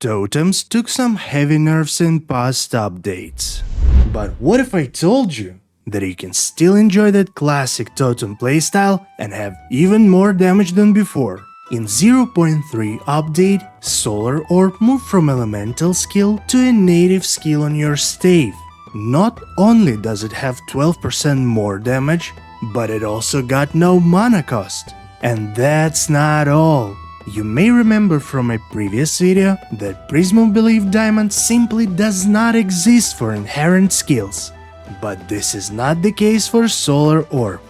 Totems took some heavy nerfs in past updates. But what if I told you that you can still enjoy that classic totem playstyle and have even more damage than before? In 0.3 update, Solar Orb moved from elemental skill to a native skill on your stave. Not only does it have 12% more damage, but it also got no mana cost. And that's not all. You may remember from a previous video that Prism Belief Diamond simply does not exist for inherent skills. But this is not the case for Solar Orb.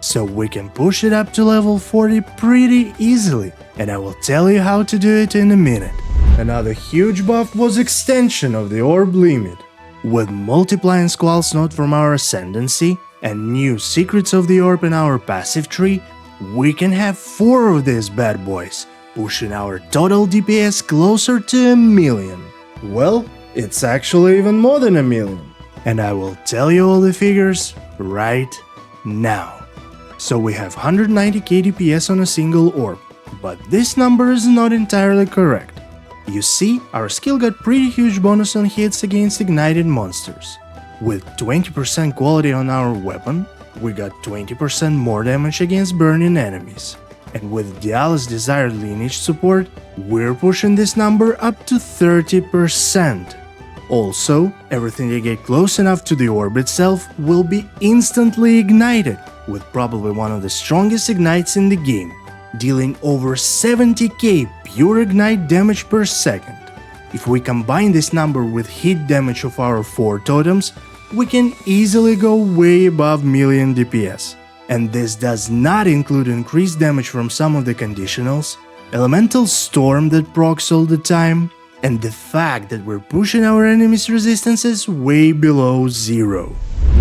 So we can push it up to level 40 pretty easily, and I will tell you how to do it in a minute. Another huge buff was extension of the orb limit. With multiplying Squall's Note from our Ascendancy and new secrets of the orb in our passive tree, we can have 4 of these bad boys, pushing our total DPS closer to 1,000,000. Well, it's actually even more than 1,000,000. And I will tell you all the figures right now. So we have 190k DPS on a single orb, but this number is not entirely correct. You see, our skill got pretty huge bonus on hits against ignited monsters. With 20% quality on our weapon, we got 20% more damage against burning enemies. And with Diala's desired lineage support, we're pushing this number up to 30%. Also, everything you get close enough to the orb itself will be instantly ignited, with probably one of the strongest ignites in the game, dealing over 70k pure ignite damage per second. If we combine this number with hit damage of our 4 totems, we can easily go way above 1,000,000 DPS. And this does not include increased damage from some of the conditionals, Elemental Storm that procs all the time, and the fact that we're pushing our enemies' resistances way below 0.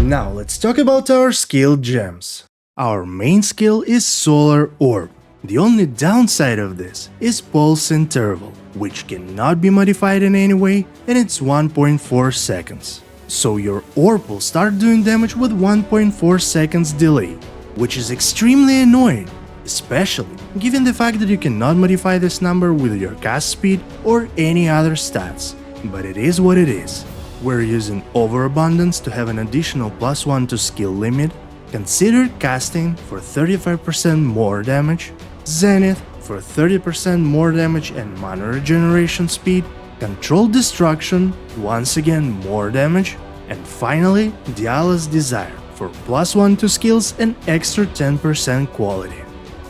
Now let's talk about our skill gems. Our main skill is Solar Orb. The only downside of this is Pulse Interval, which cannot be modified in any way, and it's 1.4 seconds. So your orb will start doing damage with 1.4 seconds delay, which is extremely annoying, especially given the fact that you cannot modify this number with your cast speed or any other stats. But it is what it is. We're using Overabundance to have an additional +1 to skill limit, Considered Casting for 35% more damage, Zenith for 30% more damage and mana regeneration speed, Controlled Destruction, once again more damage, and finally Diala's Desire for +1 to skills and extra 10% quality.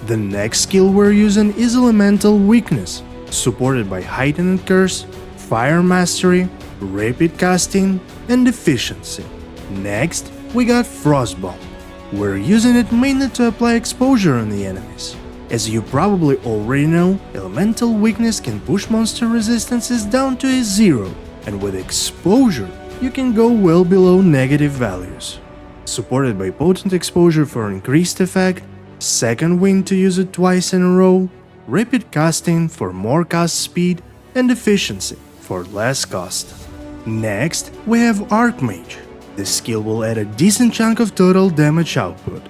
The next skill we're using is Elemental Weakness, supported by Heightened Curse, Fire Mastery, Rapid Casting, and Efficiency. Next, we got Frostbomb. We're using it mainly to apply exposure on the enemies. As you probably already know, Elemental Weakness can push monster resistances down to a 0, and with exposure, you can go well below negative values. Supported by Potent Exposure for increased effect, Second Wind to use it twice in a row, Rapid Casting for more cast speed, and Efficiency for less cost. Next, we have Archmage. This skill will add a decent chunk of total damage output.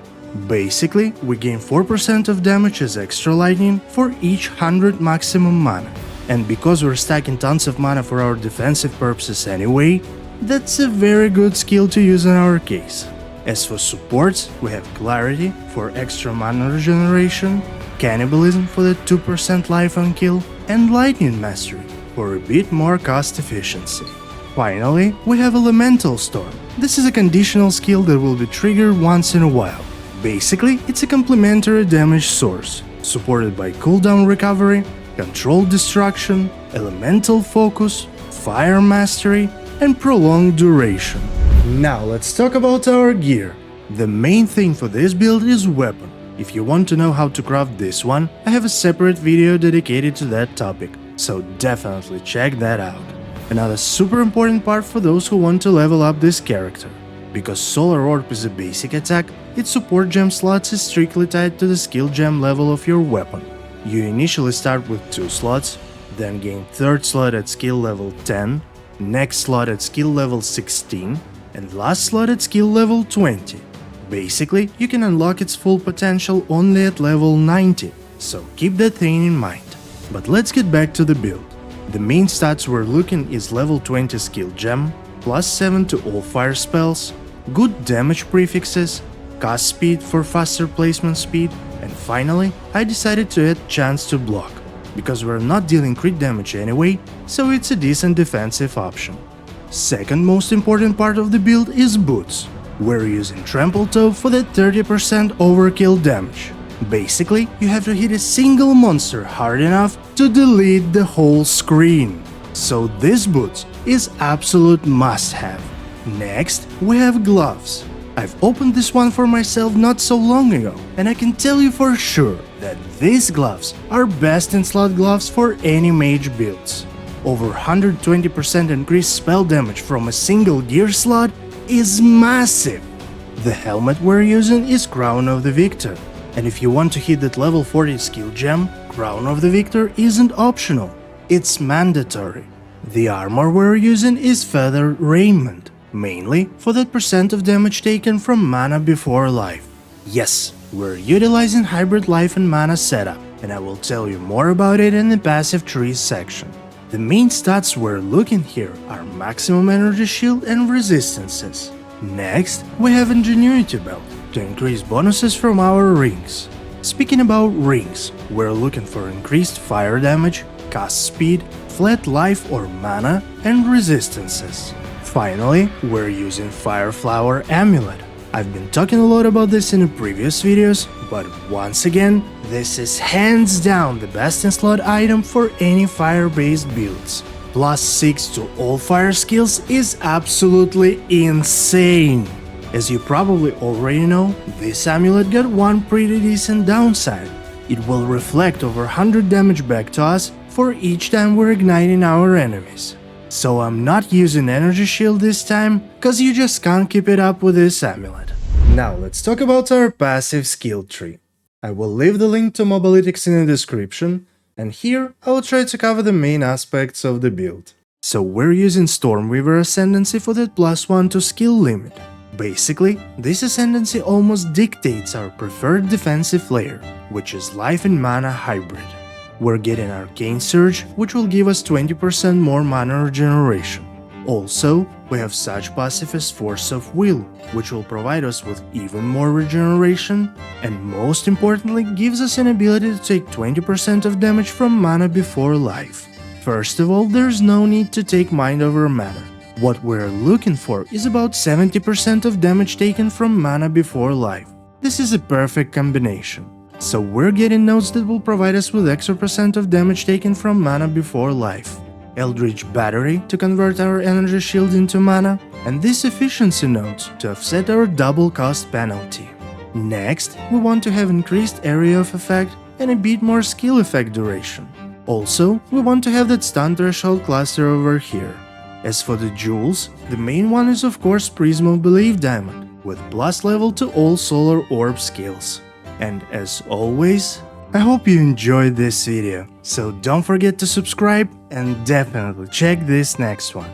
Basically, we gain 4% of damage as extra lightning for each 100 maximum mana. And because we're stacking tons of mana for our defensive purposes anyway, that's a very good skill to use in our case. As for supports, we have Clarity for extra mana regeneration, Cannibalism for the 2% life on kill, and Lightning Mastery for a bit more cost efficiency. Finally, we have Elemental Storm. This is a conditional skill that will be triggered once in a while. Basically, it's a complementary damage source, supported by cooldown recovery, controlled destruction, elemental focus, fire mastery, and prolonged duration. Now let's talk about our gear. The main thing for this build is weapon. If you want to know how to craft this one, I have a separate video dedicated to that topic, so definitely check that out. Another super important part for those who want to level up this character. Because Solar Orb is a basic attack, its support gem slots is strictly tied to the skill gem level of your weapon. You initially start with 2 slots, then gain 3rd slot at skill level 10, next slot at skill level 16, and last slot at skill level 20. Basically, you can unlock its full potential only at level 90, so keep that thing in mind. But let's get back to the build. The main stats we're looking is level 20 skill gem, plus 7 to all fire spells, good damage prefixes, cast speed for faster placement speed, and finally, I decided to add chance to block, because we're not dealing crit damage anyway, so it's a decent defensive option. Second most important part of the build is boots. We're using trample toe for that 30% overkill damage. Basically, you have to hit a single monster hard enough to delete the whole screen. So this boots is absolute must-have. Next, we have gloves. I've opened this one for myself not so long ago, and I can tell you for sure that these gloves are best in slot gloves for any mage builds. Over 120% increased spell damage from a single gear slot is massive. The helmet we're using is Crown of the Victor, and if you want to hit that level 40 skill gem, Crown of the Victor isn't optional, it's mandatory. The armor we're using is Feathered Raiment, mainly for that percent of damage taken from mana before life. Yes, we're utilizing hybrid life and mana setup, and I will tell you more about it in the passive trees section. The main stats we're looking here are maximum energy shield and resistances. Next, we have Ingenuity Belt to increase bonuses from our rings. Speaking about rings, we're looking for increased fire damage, cast speed, flat life or mana, and resistances. Finally, we're using Fire Flower Amulet. I've been talking a lot about this in the previous videos, but once again, this is hands down the best in slot item for any fire-based builds. Plus 6 to all fire skills is absolutely insane. As you probably already know, this amulet got one pretty decent downside. It will reflect over 100 damage back to us for each time we're igniting our enemies. So I'm not using energy shield this time, cause you just can't keep it up with this amulet. Now let's talk about our passive skill tree. I will leave the link to Mobalytics in the description, and here I will try to cover the main aspects of the build. So we're using Stormweaver Ascendancy for that +1 to skill limit. Basically, this ascendancy almost dictates our preferred defensive layer, which is Life and Mana Hybrid. We're getting Arcane Surge, which will give us 20% more mana regeneration. Also, we have such passive as Force of Will, which will provide us with even more regeneration, and most importantly gives us an ability to take 20% of damage from mana before life. First of all, there's no need to take Mind over Matter. What we're looking for is about 70% of damage taken from mana before life. This is a perfect combination. So we're getting nodes that will provide us with extra percent of damage taken from mana before life, Eldritch Battery to convert our energy shield into mana, and this efficiency node to offset our double cost penalty. Next, we want to have increased area of effect and a bit more skill effect duration. Also, we want to have that stun threshold cluster over here. As for the jewels, the main one is of course Prism of Belief Diamond, with plus level to all Solar Orb skills. And as always, I hope you enjoyed this video, so don't forget to subscribe and definitely check this next one.